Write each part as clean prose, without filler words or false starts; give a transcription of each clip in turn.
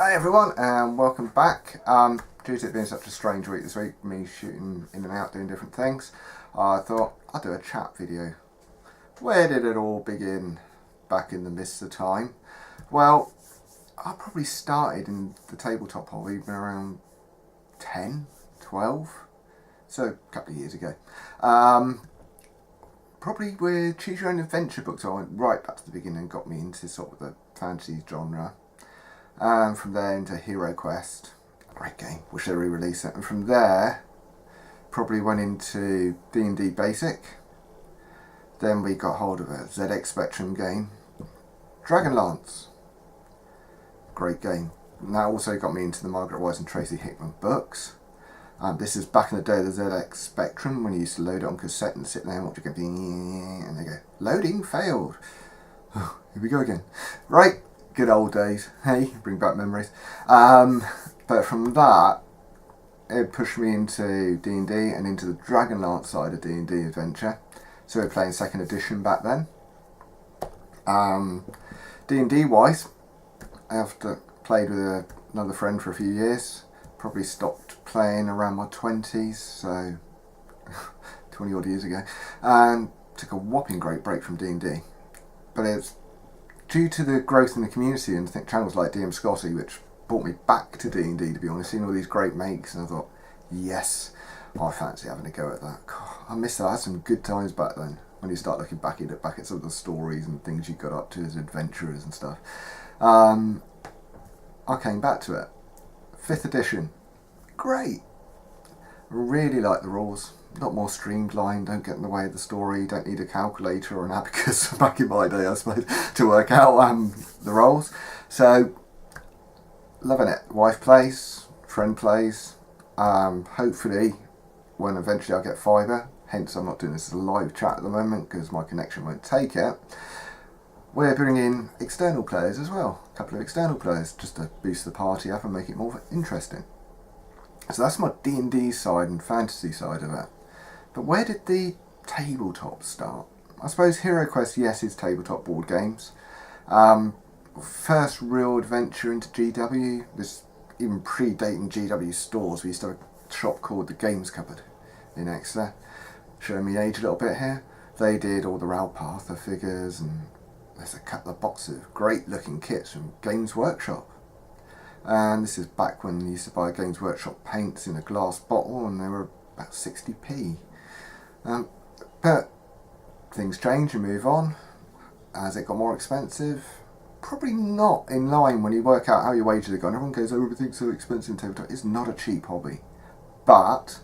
Hi everyone and welcome back. Due to it being such a strange week this week, me shooting in and out doing different things, I thought I'd do a chat video. Where did it all begin back in the mists of time? Well, I probably started in the tabletop hobby around 10, 12, so a couple of years ago. Probably with Choose Your Own Adventure books. I went right back to the beginning and got me into sort of the fantasy genre. And from there into Hero Quest, great game, wish they re-released it. And from there, probably went into D&D Basic. Then we got hold of a ZX Spectrum game, Dragonlance, great game. And that also got me into the Margaret Wise and Tracy Hickman books. This is back in the day of the ZX Spectrum when you used to load it on cassette and sit there and watch it go, and they go, loading failed. Here we go again. Right. Good old days, hey, bring back memories. But from that, it pushed me into D&D and into the Dragonlance side of D&D Adventure. So we were playing 2nd edition back then. D&D wise, after played with another friend for a few years, probably stopped playing around my 20s, so 20 odd years ago, and took a whopping great break from D&D. But it's due to the growth in the community and I think channels like DM Scotty, which brought me back to D&D, to be honest, seeing all these great makes, and I thought, yes, I fancy having a go at that. God, I miss that. I had some good times back then when you start looking back at some of the stories and things you got up to as adventurers and stuff. I came back to it. 5th edition, great. Really like the rules. A lot more streamlined, don't get in the way of the story, you don't need a calculator or an abacus back in my day, I suppose, to work out the roles. So, loving it. Wife plays, friend plays. Hopefully, when eventually I get fibre, hence I'm not doing this as a live chat at the moment because my connection won't take it, we're bringing external players as well. A couple of external players just to boost the party up and make it more interesting. So that's my D&D side and fantasy side of it. But where did the tabletop start? I suppose Hero Quest, yes, is tabletop board games. First real adventure into GW, this even predating GW stores. We used to have a shop called the Games Cupboard in Exeter. Showing me age a little bit here. They did all the Ralph the figures, and there's a couple of boxes of great looking kits from Games Workshop. And this is back when you used to buy Games Workshop paints in a glass bottle and they were about 60p. But things change and move on. As it got more expensive, probably not in line when you work out how your wages are going. Everyone goes, oh, everything's so expensive in tabletop. It's not a cheap hobby. But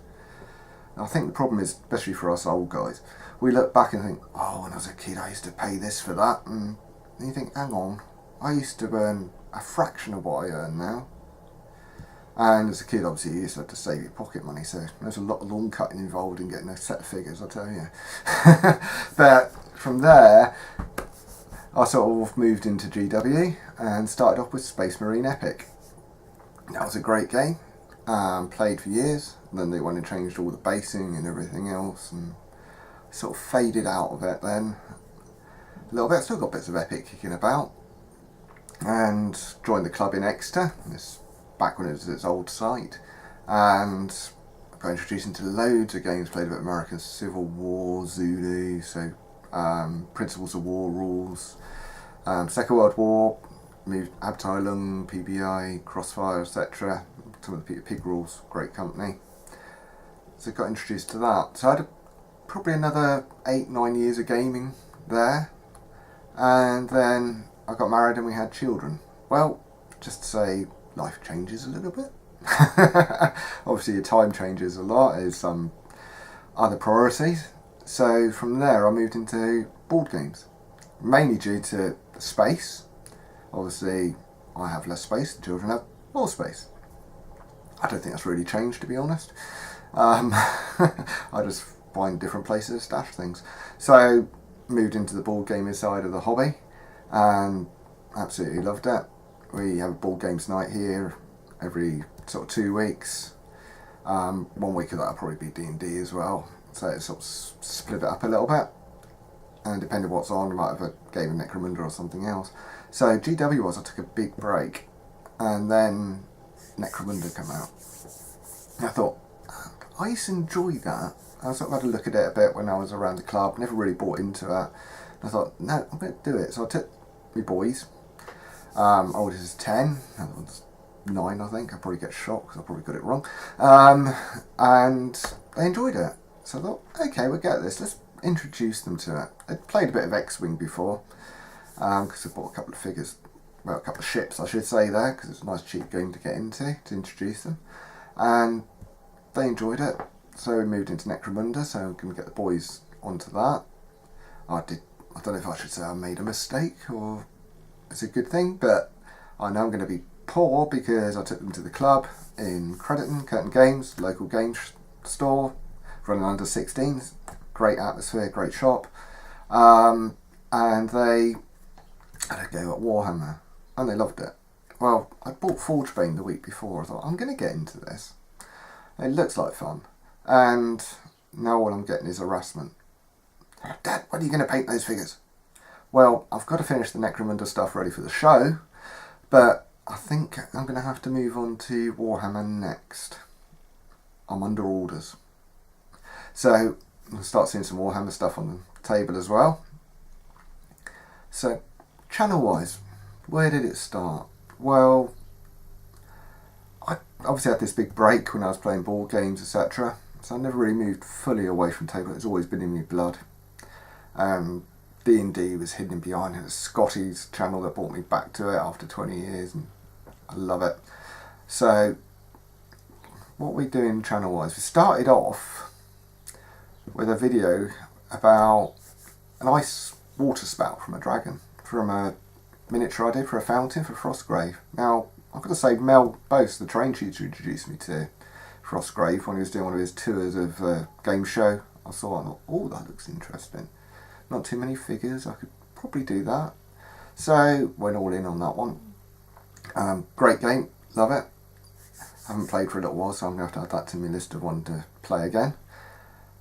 I think the problem is, especially for us old guys, we look back and think, oh, when I was a kid I used to pay this for that. And you think, hang on, I used to earn a fraction of what I earn now. And as a kid, obviously, you used to have to save your pocket money, so there's a lot of lawn cutting involved in getting a set of figures, I'll tell you. But from there, I sort of moved into GW and started off with Space Marine Epic. That was a great game, played for years, and then they went and changed all the basing and everything else, and sort of faded out of it then. A little bit, still got bits of Epic kicking about, and joined the club in Exeter, this back when it was its old site, and got introduced into loads of games, played a bit of American Civil War, Zulu, so Principles of War rules, Second World War, moved Abteilung, PBI, Crossfire, etc. Some of the Peter Pig rules, great company. So got introduced to that. So I had probably another 8-9 years of gaming there, and then I got married and we had children. Well, just to say, life changes a little bit. Obviously your time changes a lot, there's some other priorities. So from there I moved into board games, mainly due to the space. Obviously I have less space, the children have more space. I don't think that's really changed, to be honest. I just find different places to stash things. So moved into the board gaming side of the hobby and absolutely loved it. We have a board games night here every sort of 2 weeks. 1 week of that will probably be D&D as well. So it sort of split it up a little bit. And depending on what's on, we might have a game of Necromunda or something else. So GW was, I took a big break. and then Necromunda came out. And I thought, I used to enjoy that. I sort of had a look at it a bit when I was around the club, never really bought into it. And I thought, no, I'm going to do it. So I took my boys. Oldest is 10, the other one's 9, I think. I'll probably get shocked because I probably got it wrong. And they enjoyed it. So I thought, okay, we'll get this. Let's introduce them to it. I'd played a bit of X-Wing before, because I bought a couple of figures, well, a couple of ships, I should say, there, because it's a nice cheap game to get into, to introduce them. And they enjoyed it. So we moved into Necromunda, so I'm going to get the boys onto that. I don't know if I should say I made a mistake, or it's a good thing, but I know I'm going to be poor because I took them to the club in Crediton, Curtin Games, local game store, running under 16s, great atmosphere, great shop, and they had a go at Warhammer, and they loved it. Well, I bought Forgebane the week before. I thought, I'm going to get into this. It looks like fun, and now all I'm getting is harassment. Dad, when are you going to paint those figures? Well, I've got to finish the Necromunda stuff ready for the show, but I think I'm going to have to move on to Warhammer next. I'm under orders. So I'll start seeing some Warhammer stuff on the table as well. So, channel-wise, where did it start? Well, I obviously had this big break when I was playing board games, etc. So I never really moved fully away from table. It's always been in my blood. D&D was hidden behind it. It's Scotty's channel that brought me back to it after 20 years, and I love it. So, what we're doing channel-wise, we started off with a video about an ice water spout from a dragon, from a miniature I did for a fountain for Frostgrave. Now, I've got to say, Mel Bose, the train tutor, introduced me to Frostgrave when he was doing one of his tours of a game show. I saw it and thought, oh, that looks interesting. Not too many figures, I could probably do that. So, went all in on that one. Great game, love it. Haven't played for a little while, so I'm going to have to add that to my list of one to play again.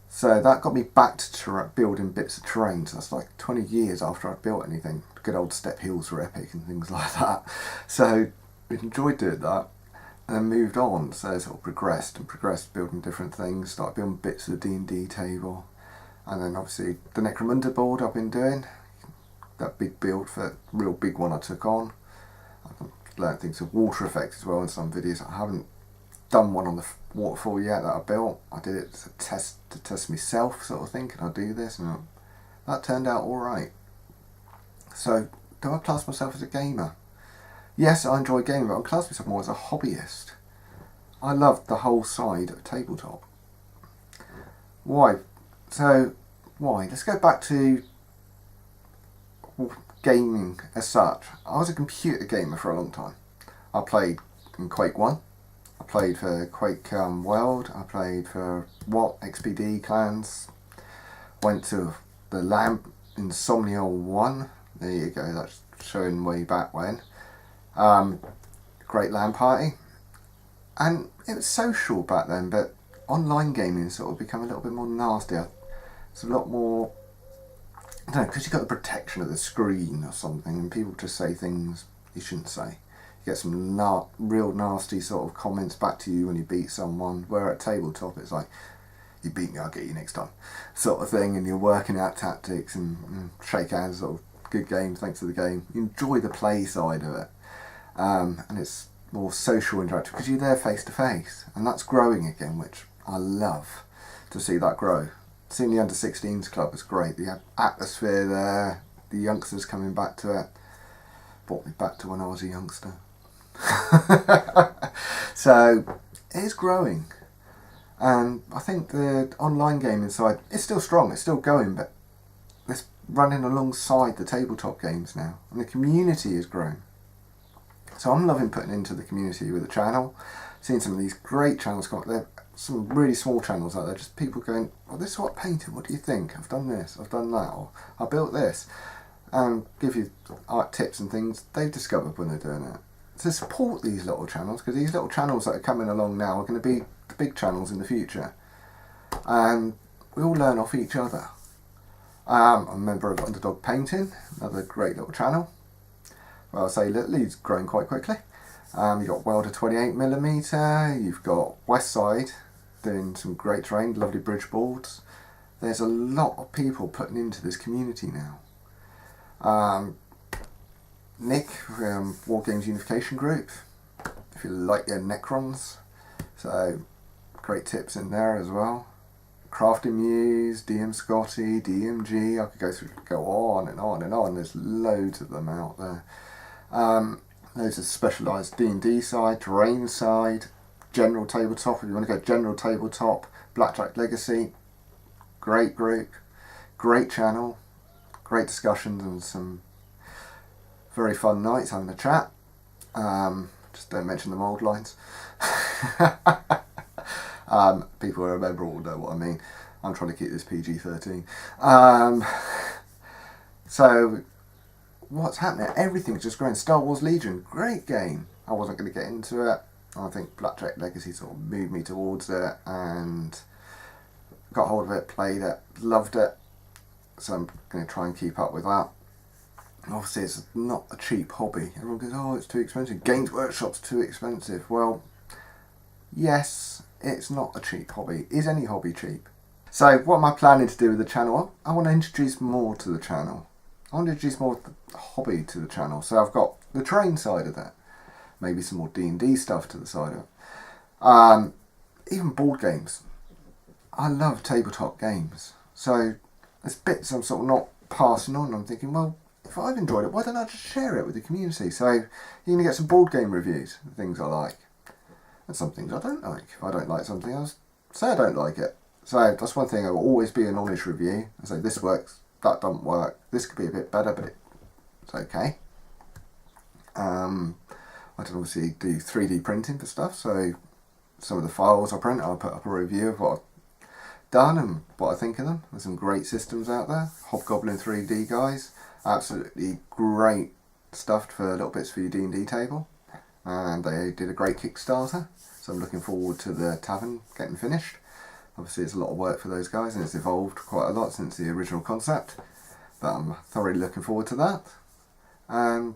So that got me back to building bits of terrain. So that's like 20 years after I'd built anything. Good old step hills were epic and things like that. So enjoyed doing that, and then moved on. So sort of progressed, building different things. Started building bits of the D&D table, and then obviously the Necromunda board I've been doing. That big build, for real big one I took on. I've learned things of water effects as well in some videos. I haven't done one on the waterfall yet that I built. I did it to test myself, sort of thing. Can I do this? And that turned out all right. So, do I class myself as a gamer? Yes, I enjoy gaming, but I class myself more as a hobbyist. I love the whole side of tabletop. Why? So, why? Let's go back to gaming as such. I was a computer gamer for a long time. I played in Quake 1. I played for Quake World. I played for XPD clans. Went to the LAN Insomnia 1. There you go, that's shown way back when. Great LAN party. And it was social back then, but online gaming sort of become a little bit more nasty. It's a lot more, I don't know, because you've got the protection of the screen or something, and people just say things you shouldn't say. You get some real nasty sort of comments back to you when you beat someone, where at tabletop it's like, you beat me, I'll get you next time, sort of thing, and you're working out tactics and shake hands, sort of good game, thanks for the game. You enjoy the play side of it, and it's more social interaction because you're there face to face, and that's growing again, which I love to see that grow. Seeing the under 16s club is great. The atmosphere there, the youngsters coming back to it, brought me back to when I was a youngster. So it is growing, and I think the online gaming side is still strong, it's still going, but it's running alongside the tabletop games now, and the community is growing. So I'm loving putting into the community with the channel, seeing some of these great channels come up there, some really small channels out there, just people going, well, this is what I painted, what do you think? I've done this, I've done that, or I built this, and give you art tips and things they've discovered when they're doing it. To support these little channels, because these little channels that are coming along now are going to be the big channels in the future, and we all learn off each other. I'm a member of Underdog Painting, another great little channel. Well, I'll say little, he's growing quite quickly. You've got Welder 28mm, you've got Westside doing some great terrain, lovely bridge boards. There's a lot of people putting into this community now. Nick from War Games Unification Group, if you like your Necrons, so great tips in there as well. Crafting Muse, DM Scotty, DMG, I could go on and on and on, there's loads of them out there. There's a specialised D&D side, terrain side, general tabletop, if you want to go general tabletop, Blackjack Legacy, great group, great channel, great discussions and some very fun nights having a chat. Just don't mention the mould lines. People who remember all know what I mean. I'm trying to keep this PG-13. So what's happening? Everything's just growing. Star Wars Legion, great game. I wasn't going to get into it. I think Blackjack Legacy sort of moved me towards it and got hold of it, played it, loved it. So I'm going to try and keep up with that. Obviously it's not a cheap hobby. Everyone goes, oh, it's too expensive. Games Workshop's too expensive. Well, yes, it's not a cheap hobby. Is any hobby cheap? So what am I planning to do with the channel? I want to introduce more to the channel. I want to introduce more of the hobby to the channel. So I've got the terrain side of that. Maybe some more D&D stuff to the side of it. Even board games. I love tabletop games. So there's bits I'm sort of not passing on. I'm thinking, well, if I've enjoyed it, why don't I just share it with the community? So you're going to get some board game reviews, things I like. And some things I don't like. If I don't like something, I'll say I don't like it. So that's one thing, I will always be an honest review. I say this works, that doesn't work, this could be a bit better, but it's okay. I can obviously do 3D printing for stuff, so some of the files I print, I'll put up a review of what I've done and what I think of them. There's some great systems out there. Hobgoblin 3D guys, absolutely great stuff for little bits for your D&D table. And they did a great Kickstarter, so I'm looking forward to the tavern getting finished. Obviously it's a lot of work for those guys and it's evolved quite a lot since the original concept, but I'm thoroughly looking forward to that.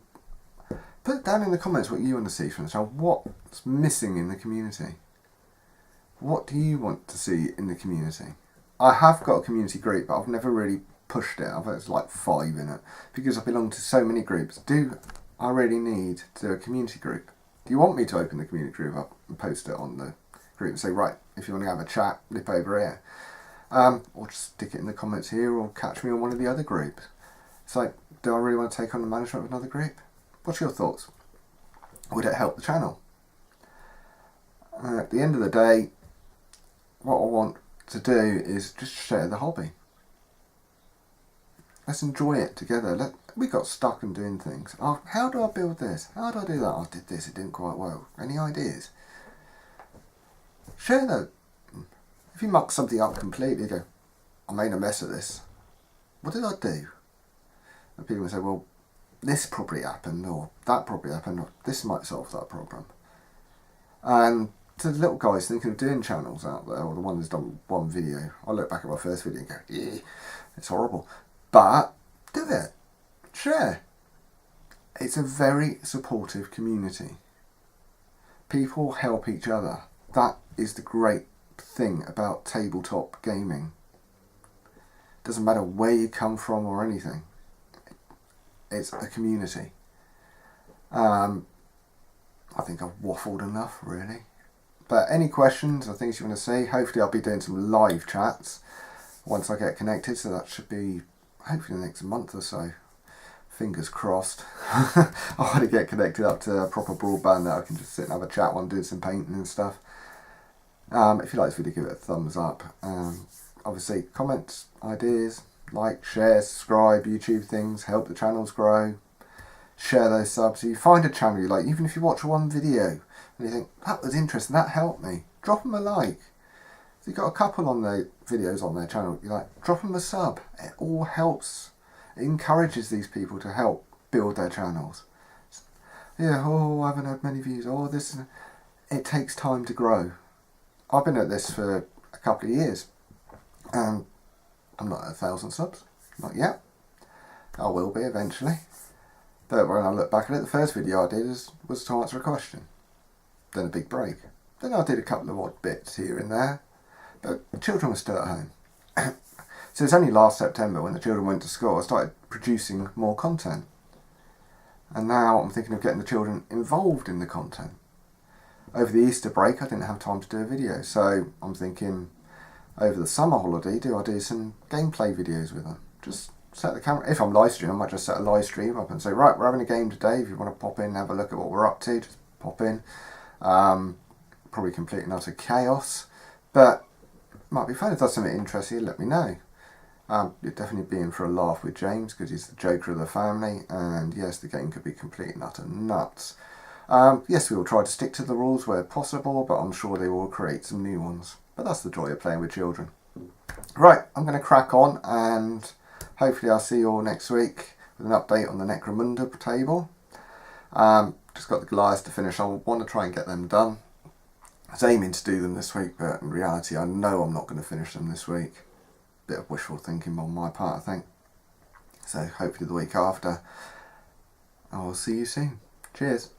Put down in the comments what you want to see from the channel. What's missing in the community? What do you want to see in the community? I have got a community group, but I've never really pushed it. I've got like 5 in it because I belong to so many groups. Do I really need to do a community group? Do you want me to open the community group up and post it on the group and say, right, if you want to have a chat, nip over here? Or just stick it in the comments here or catch me on one of the other groups. It's like, do I really want to take on the management of another group? What's your thoughts? Would it help the channel? At the end of the day, what I want to do is just share the hobby. Let's enjoy it together. We got stuck in doing things. Oh, how do I build this? How do I do that? I did this, it didn't quite well. Any ideas? Share that. If you muck something up completely, go, I made a mess of this. What did I do? And people say, well, this probably happened, or that probably happened, or this might solve that problem. And to the little guys thinking of doing channels out there, or the one that's done one video, I look back at my first video and go, yeah, it's horrible. But do it. Share. It's a very supportive community. People help each other. That is the great thing about tabletop gaming. Doesn't matter where you come from or anything. It's a community. I think I've waffled enough, really. But any questions or things you want to say, hopefully I'll be doing some live chats once I get connected, so that should be hopefully the next month or so. Fingers crossed. I want to get connected up to a proper broadband that I can just sit and have a chat while I'm doing some painting and stuff. If you like this video, give it a thumbs up. Obviously, comments, ideas, like, share, subscribe, YouTube things, help the channels grow. Share those subs. So you find a channel you like, even if you watch one video and you think, that was interesting, that helped me, drop them a like. If you've got a couple on their videos on their channel, you like, drop them a sub. It all helps. It encourages these people to help build their channels. Yeah, oh, I haven't had many views. Oh, this. It takes time to grow. I've been at this for a couple of years. And I'm not at 1,000 subs. Not yet. I will be eventually. But when I look back at it, the first video I did was to answer a question. Then a big break. Then I did a couple of odd bits here and there, but the children were still at home. So it's only last September, when the children went to school, I started producing more content. And now I'm thinking of getting the children involved in the content. Over the Easter break, I didn't have time to do a video, so I'm thinking over the summer holiday, do I do some gameplay videos with them? Just set the camera. If I'm live streaming, I might just set a live stream up and say, right, we're having a game today. If you want to pop in and have a look at what we're up to, just pop in. Probably complete and utter chaos, but might be fun. If that's something interesting, let me know. You're definitely being for a laugh with James because he's the joker of the family, and yes, the game could be complete and utter nuts. Yes, we will try to stick to the rules where possible, but I'm sure they will create some new ones. But that's the joy of playing with children. Right, I'm going to crack on, and hopefully I'll see you all next week with an update on the Necromunda table. Just got the Goliaths to finish. I want to try and get them done. I was aiming to do them this week, but in reality I know I'm not going to finish them this week. Bit of wishful thinking on my part, I think. So hopefully the week after. I will see you soon. Cheers.